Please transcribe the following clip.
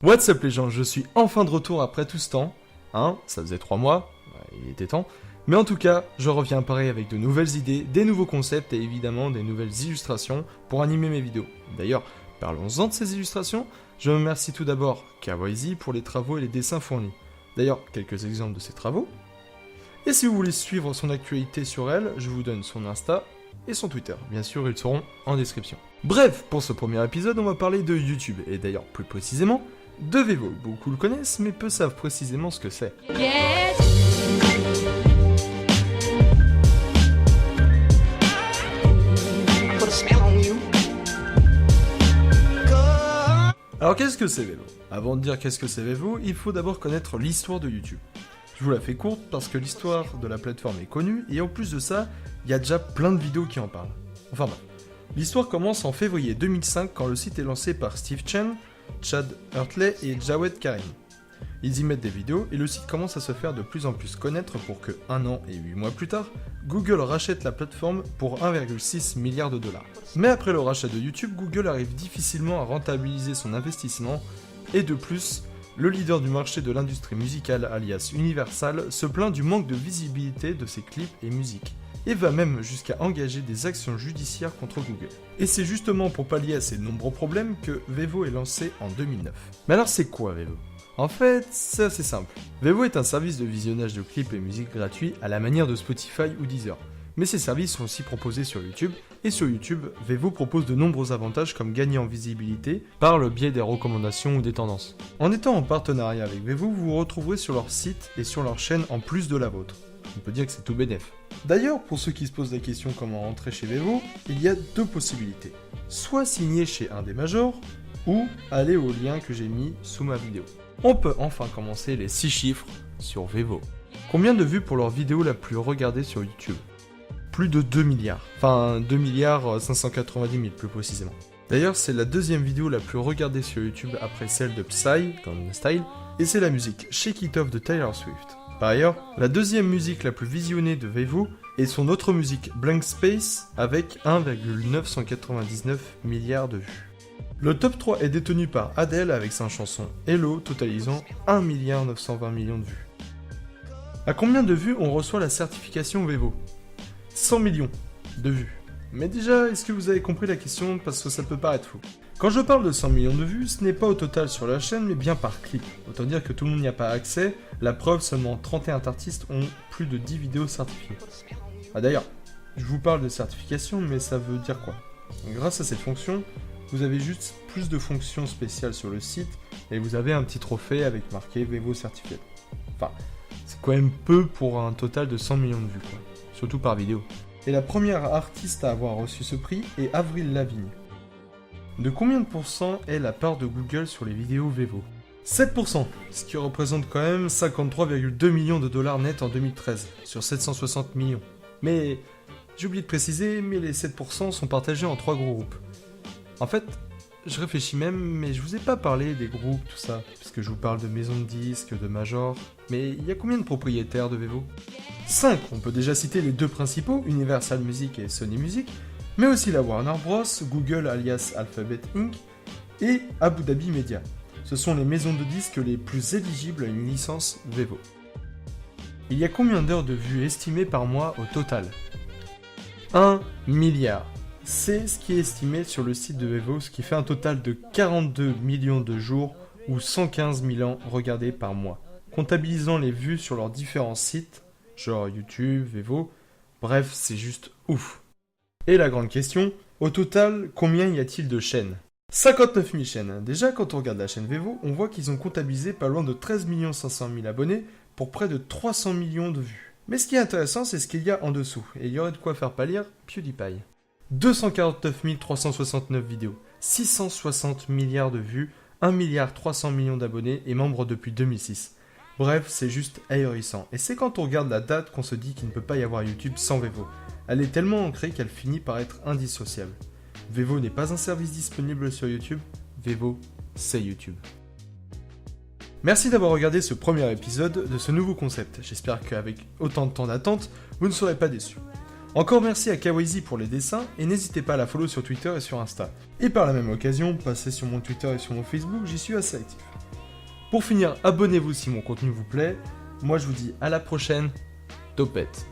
What's up les gens, je suis enfin de retour après tout ce temps. Ça faisait 3 mois, il était temps. Mais en tout cas, je reviens pareil avec de nouvelles idées, des nouveaux concepts et évidemment des nouvelles illustrations pour animer mes vidéos. D'ailleurs, parlons-en de ces illustrations. Je remercie tout d'abord Kawaii pour les travaux et les dessins fournis. D'ailleurs, quelques exemples de ces travaux. Et si vous voulez suivre son actualité sur elle, je vous donne son Insta et son Twitter. Bien sûr, ils seront en description. Bref, pour ce premier épisode, on va parler de YouTube, et d'ailleurs plus précisément, de Vevo. Beaucoup le connaissent, mais peu savent précisément ce que c'est. Alors qu'est-ce que c'est Vevo? Avant de dire qu'est-ce que c'est Vevo, il faut d'abord connaître l'histoire de YouTube. Je vous la fais courte parce que l'histoire de la plateforme est connue, et en plus de ça, il y a déjà plein de vidéos qui en parlent. Enfin bon. L'histoire commence en février 2005 quand le site est lancé par Steve Chen, Chad Hurtley et Jawed Karim. Ils y mettent des vidéos et le site commence à se faire de plus en plus connaître pour que, 1 an et 8 mois plus tard, Google rachète la plateforme pour 1,6 milliard de dollars. Mais après le rachat de YouTube, Google arrive difficilement à rentabiliser son investissement et de plus, le leader du marché de l'industrie musicale alias Universal se plaint du manque de visibilité de ses clips et musiques, et va même jusqu'à engager des actions judiciaires contre Google. Et c'est justement pour pallier à ces nombreux problèmes que Vevo est lancé en 2009. Mais alors c'est quoi Vevo? En fait, c'est assez simple. Vevo est un service de visionnage de clips et musiques gratuits à la manière de Spotify ou Deezer. Mais ces services sont aussi proposés sur YouTube, et sur YouTube, Vevo propose de nombreux avantages comme gagner en visibilité par le biais des recommandations ou des tendances. En étant en partenariat avec Vevo, vous vous retrouverez sur leur site et sur leur chaîne en plus de la vôtre. On peut dire que c'est tout bénef. D'ailleurs, pour ceux qui se posent la question comment rentrer chez Vevo, il y a deux possibilités. Soit signer chez un des majors, ou aller au lien que j'ai mis sous ma vidéo. On peut enfin commencer les 6 chiffres sur Vevo. Combien de vues pour leur vidéo la plus regardée sur YouTube? Plus de 2 milliards. Enfin, 2 milliards 590 000 plus précisément. D'ailleurs, c'est la deuxième vidéo la plus regardée sur YouTube après celle de Psy, Gangnam Style, et c'est la musique Shake It Off de Taylor Swift. Par ailleurs, la deuxième musique la plus visionnée de Vevo est son autre musique Blank Space avec 1,999 milliards de vues. Le top 3 est détenu par Adele avec sa chanson Hello totalisant 1,920 milliard de vues. À combien de vues on reçoit la certification Vevo? 100 millions de vues. Mais déjà, est-ce que vous avez compris la question parce que ça peut paraître fou? Quand je parle de 100 millions de vues, ce n'est pas au total sur la chaîne, mais bien par clip. Autant dire que tout le monde n'y a pas accès, la preuve, seulement 31 artistes ont plus de 10 vidéos certifiées. Ah d'ailleurs, je vous parle de certification, mais ça veut dire quoi? Grâce à cette fonction, vous avez juste plus de fonctions spéciales sur le site, et vous avez un petit trophée avec marqué Vevo certifié. Enfin, c'est quand même peu pour un total de 100 millions de vues, quoi. Surtout par vidéo. Et la première artiste à avoir reçu ce prix est Avril Lavigne. De combien de pourcents est la part de Google sur les vidéos Vevo? 7%, ce qui représente quand même 53,2 millions de dollars net en 2013, sur 760 millions. Mais, j'ai oublié de préciser, mais les 7% sont partagés en 3 groupes. En fait, je réfléchis même, mais je vous ai pas parlé des groupes, tout ça, puisque je vous parle de maisons de disques, de majors, mais il y a combien de propriétaires de Vevo? 5, on peut déjà citer les deux principaux, Universal Music et Sony Music, mais aussi la Warner Bros, Google alias Alphabet Inc. et Abu Dhabi Media. Ce sont les maisons de disques les plus éligibles à une licence Vevo. Il y a combien d'heures de vues estimées par mois au total? 1 milliard. C'est ce qui est estimé sur le site de Vevo, ce qui fait un total de 42 millions de jours ou 115 000 ans regardés par mois. Comptabilisant les vues sur leurs différents sites, genre YouTube, Vevo, bref, c'est juste ouf. Et la grande question, au total, combien y a-t-il de chaînes? 59 000 chaînes. Déjà, quand on regarde la chaîne Vevo, on voit qu'ils ont comptabilisé pas loin de 13 500 000 abonnés pour près de 300 millions de vues. Mais ce qui est intéressant, c'est ce qu'il y a en dessous, et il y aurait de quoi faire pâlir PewDiePie. 249 369 vidéos, 660 milliards de vues, 1,3 milliard d'abonnés et membre depuis 2006. Bref, c'est juste ahurissant. Et c'est quand on regarde la date qu'on se dit qu'il ne peut pas y avoir YouTube sans Vevo. Elle est tellement ancrée qu'elle finit par être indissociable. Vevo n'est pas un service disponible sur YouTube, Vevo, c'est YouTube. Merci d'avoir regardé ce premier épisode de ce nouveau concept. J'espère qu'avec autant de temps d'attente, vous ne serez pas déçus. Encore merci à Kawaii pour les dessins, et n'hésitez pas à la follow sur Twitter et sur Insta. Et par la même occasion, passez sur mon Twitter et sur mon Facebook, j'y suis assez actif. Pour finir, abonnez-vous si mon contenu vous plaît. Moi je vous dis à la prochaine, topette.